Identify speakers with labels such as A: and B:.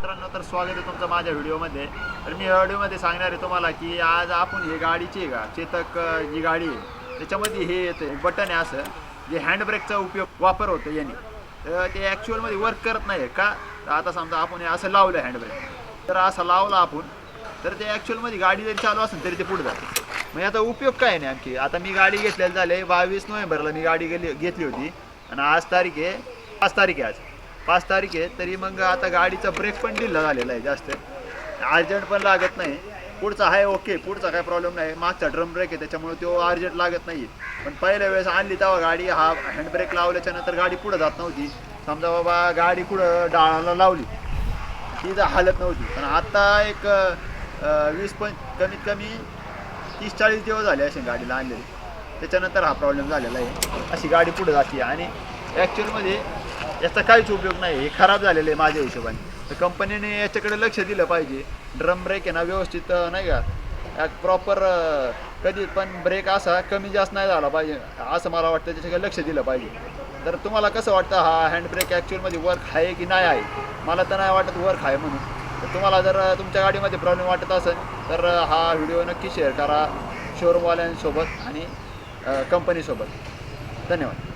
A: मित्रांनो, तर स्वागत आहे तुमचं माझ्या व्हिडिओमध्ये. तर मी या व्हिडिओमध्ये सांगणार आहे तुम्हाला की आज आपण ही गाडीची आहे का चेतक जी गाडी आहे त्याच्यामध्ये हे येतं बटन आहे असं जे हँडब्रेकचा वापर होतो याने. तर ते ॲक्च्युअलमध्ये वर्क करत नाही का. आता समजा आपण हे असं लावलं हँडब्रेक, तर असं लावलं आपण तर ते ॲक्च्युअलमध्ये गाडी जरी चालू असेल तरी ते पुढे जाते. मग याचा उपयोग काय नाही आणखी. आता मी गाडी घेतलेली झाले 22 नोव्हेंबरला मी गाडी घेतली होती आणि आज तारीख आहे 5 तारीख आहे. आज 5 तारीख आहे तरी मग आता गाडीचा ब्रेक पण ढिल्ला झालेला आहे, जास्त अर्जंट पण लागत नाही. पुढचा आहे ओके, पुढचा काय प्रॉब्लेम नाही. मागचा ड्रम ब्रेक आहे त्याच्यामुळे तो अर्जंट लागत नाही. पण पहिल्या वेळेस आणली तेव्हा गाडी हा हँडब्रेक लावल्याच्या नंतर गाडी पुढं जात नव्हती. समजा बाबा गाडी पुढं डाळाला लावली ती तर हालत नव्हती. पण आता एक 20 पण कमीत कमी 30-40 दिवस झाले असे गाडीला आणलेली. त्याच्यानंतर हा प्रॉब्लेम झालेला आहे. अशी गाडी पुढे जाते आणि ॲक्च्युअलमध्ये याचा काहीच उपयोग नाही. हे खराब झालेलं आहे माझ्या हिशोबाने. तर कंपनीने याच्याकडे लक्ष दिलं पाहिजे. ड्रम ब्रेक आहे ना व्यवस्थित नाही का प्रॉपर, कधी पण ब्रेक असा कमी जास्त नाही झाला पाहिजे असं मला वाटतं. त्याच्याकडे लक्ष दिलं पाहिजे. तर तुम्हाला कसं वाटतं हा हँडब्रेक ॲक्च्युअलमध्ये वर्क आहे की नाही आहे? मला तर नाही वाटत वर्क आहे म्हणून. तर तुम्हाला जर तुमच्या गाडीमध्ये प्रॉब्लेम वाटत असेल तर हा व्हिडिओ नक्की शेअर करा शोरूमवाल्यांसोबत आणि कंपनीसोबत. धन्यवाद.